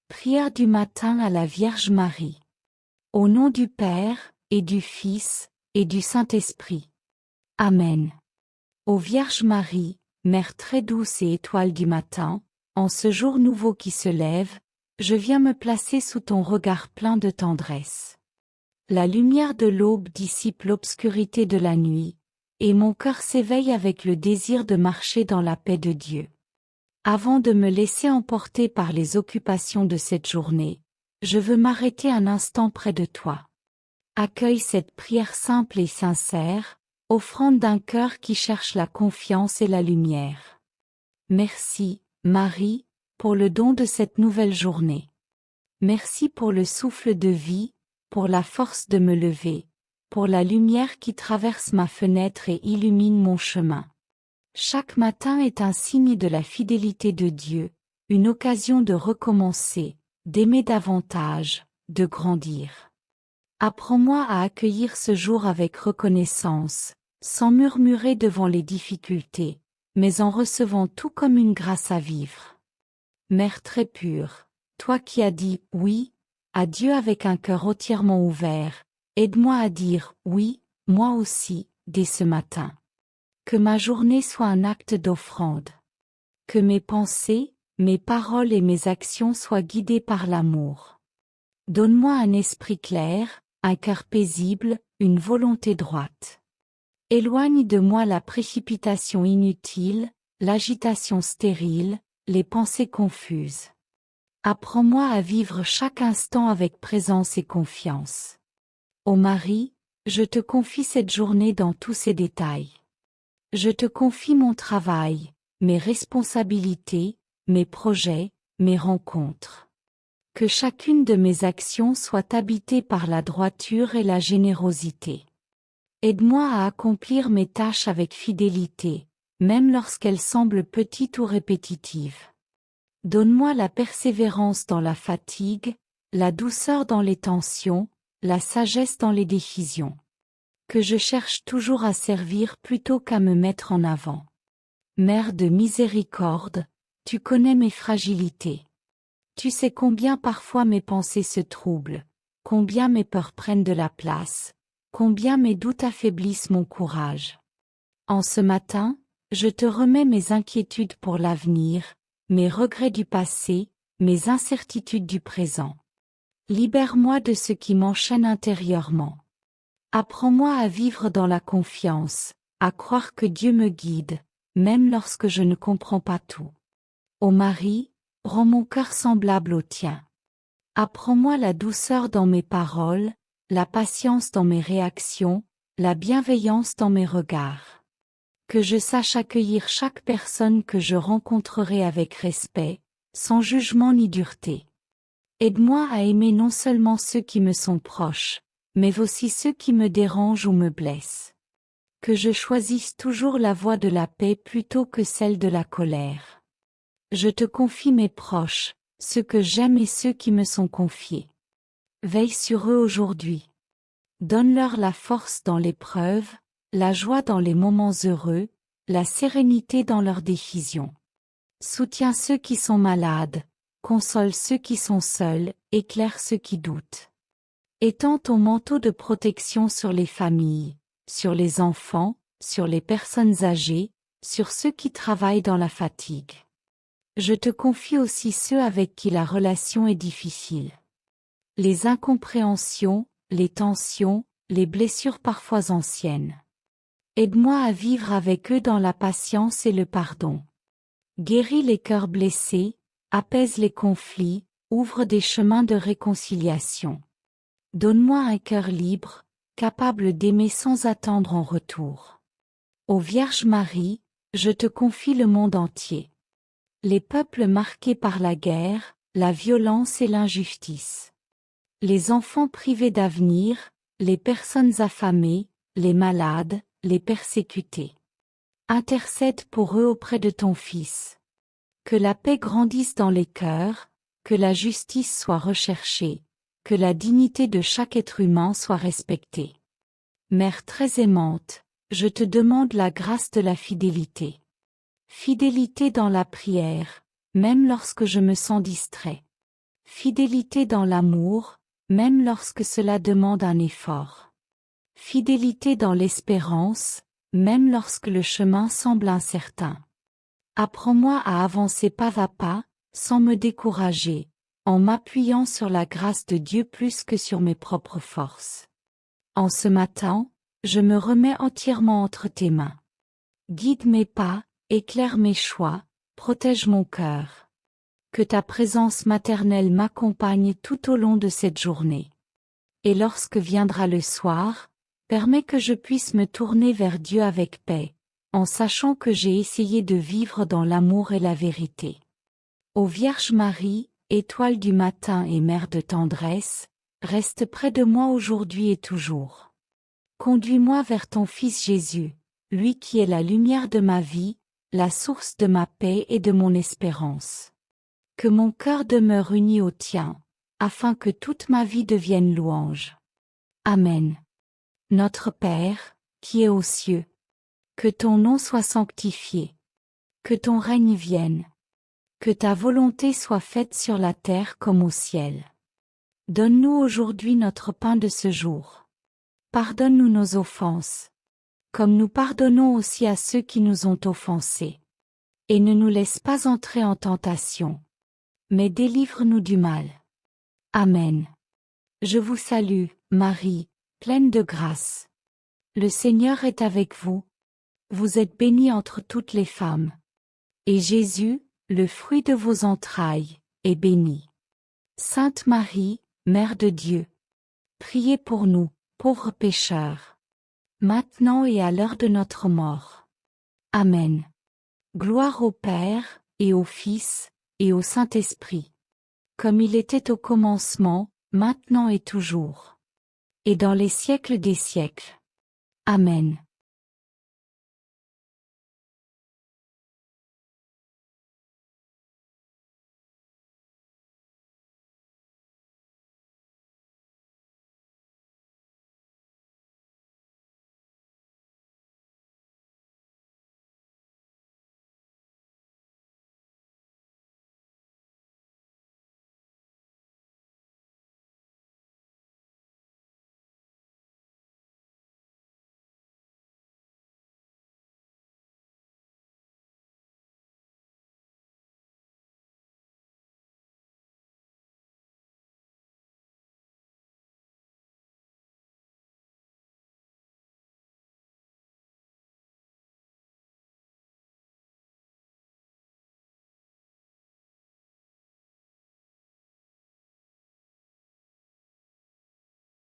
Prière du matin à la Vierge Marie. Au nom du Père, et du Fils, et du Saint-Esprit. Amen. Ô Vierge Marie, Mère très douce et étoile du matin, en ce jour nouveau qui se lève, je viens me placer sous ton regard plein de tendresse. La lumière de l'aube dissipe l'obscurité de la nuit, et mon cœur s'éveille avec le désir de marcher dans la paix de Dieu. Avant de me laisser emporter par les occupations de cette journée, je veux m'arrêter un instant près de toi. Accueille cette prière simple et sincère, offrande d'un cœur qui cherche la confiance et la lumière. Merci, Marie, pour le don de cette nouvelle journée. Merci pour le souffle de vie, pour la force de me lever, pour la lumière qui traverse ma fenêtre et illumine mon chemin. Chaque matin est un signe de la fidélité de Dieu, une occasion de recommencer, d'aimer davantage, de grandir. Apprends-moi à accueillir ce jour avec reconnaissance, sans murmurer devant les difficultés, mais en recevant tout comme une grâce à vivre. Mère très pure, toi qui as dit « oui » à Dieu avec un cœur entièrement ouvert, aide-moi à dire « oui », moi aussi, dès ce matin. Que ma journée soit un acte d'offrande. Que mes pensées, mes paroles et mes actions soient guidées par l'amour. Donne-moi un esprit clair, un cœur paisible, une volonté droite. Éloigne de moi la précipitation inutile, l'agitation stérile, les pensées confuses. Apprends-moi à vivre chaque instant avec présence et confiance. Ô Marie, je te confie cette journée dans tous ses détails. Je te confie mon travail, mes responsabilités, mes projets, mes rencontres. Que chacune de mes actions soit habitée par la droiture et la générosité. Aide-moi à accomplir mes tâches avec fidélité, même lorsqu'elles semblent petites ou répétitives. Donne-moi la persévérance dans la fatigue, la douceur dans les tensions, la sagesse dans les décisions. Que je cherche toujours à servir plutôt qu'à me mettre en avant. Mère de miséricorde, tu connais mes fragilités. Tu sais combien parfois mes pensées se troublent, combien mes peurs prennent de la place, combien mes doutes affaiblissent mon courage. En ce matin, je te remets mes inquiétudes pour l'avenir, mes regrets du passé, mes incertitudes du présent. Libère-moi de ce qui m'enchaîne intérieurement. Apprends-moi à vivre dans la confiance, à croire que Dieu me guide, même lorsque je ne comprends pas tout. Ô Marie, rends mon cœur semblable au tien. Apprends-moi la douceur dans mes paroles, la patience dans mes réactions, la bienveillance dans mes regards. Que je sache accueillir chaque personne que je rencontrerai avec respect, sans jugement ni dureté. Aide-moi à aimer non seulement ceux qui me sont proches, mais aussi ceux qui me dérangent ou me blessent. Que je choisisse toujours la voie de la paix plutôt que celle de la colère. Je te confie mes proches, ceux que j'aime et ceux qui me sont confiés. Veille sur eux aujourd'hui. Donne-leur la force dans l'épreuve, la joie dans les moments heureux, la sérénité dans leurs décisions. Soutiens ceux qui sont malades, console ceux qui sont seuls, éclaire ceux qui doutent. Étends ton manteau de protection sur les familles, sur les enfants, sur les personnes âgées, sur ceux qui travaillent dans la fatigue. Je te confie aussi ceux avec qui la relation est difficile. Les incompréhensions, les tensions, les blessures parfois anciennes. Aide-moi à vivre avec eux dans la patience et le pardon. Guéris les cœurs blessés, apaise les conflits, ouvre des chemins de réconciliation. Donne-moi un cœur libre, capable d'aimer sans attendre en retour. Ô Vierge Marie, je te confie le monde entier. Les peuples marqués par la guerre, la violence et l'injustice. Les enfants privés d'avenir, les personnes affamées, les malades, les persécutés. Intercède pour eux auprès de ton Fils. Que la paix grandisse dans les cœurs, que la justice soit recherchée, que la dignité de chaque être humain soit respectée. Mère très aimante, je te demande la grâce de la fidélité. Fidélité dans la prière, même lorsque je me sens distrait. Fidélité dans l'amour, même lorsque cela demande un effort. Fidélité dans l'espérance, même lorsque le chemin semble incertain. Apprends-moi à avancer pas à pas, sans me décourager, en m'appuyant sur la grâce de Dieu plus que sur mes propres forces. En ce matin, je me remets entièrement entre tes mains. Guide mes pas, éclaire mes choix, protège mon cœur. Que ta présence maternelle m'accompagne tout au long de cette journée. Et lorsque viendra le soir, permets que je puisse me tourner vers Dieu avec paix, en sachant que j'ai essayé de vivre dans l'amour et la vérité. Ô Vierge Marie, étoile du matin et mère de tendresse, reste près de moi aujourd'hui et toujours. Conduis-moi vers ton Fils Jésus, lui qui est la lumière de ma vie, la source de ma paix et de mon espérance. Que mon cœur demeure uni au tien, afin que toute ma vie devienne louange. Amen. Notre Père, qui es aux cieux, que ton nom soit sanctifié, que ton règne vienne, que ta volonté soit faite sur la terre comme au ciel. Donne-nous aujourd'hui notre pain de ce jour. Pardonne-nous nos offenses, comme nous pardonnons aussi à ceux qui nous ont offensés. Et ne nous laisse pas entrer en tentation, mais délivre-nous du mal. Amen. Je vous salue, Marie, pleine de grâce. Le Seigneur est avec vous. Vous êtes bénie entre toutes les femmes. Et Jésus, le fruit de vos entrailles, est béni. Sainte Marie, Mère de Dieu, priez pour nous, pauvres pécheurs, maintenant et à l'heure de notre mort. Amen. Gloire au Père, et au Fils, et au Saint-Esprit, comme il était au commencement, maintenant et toujours, et dans les siècles des siècles. Amen.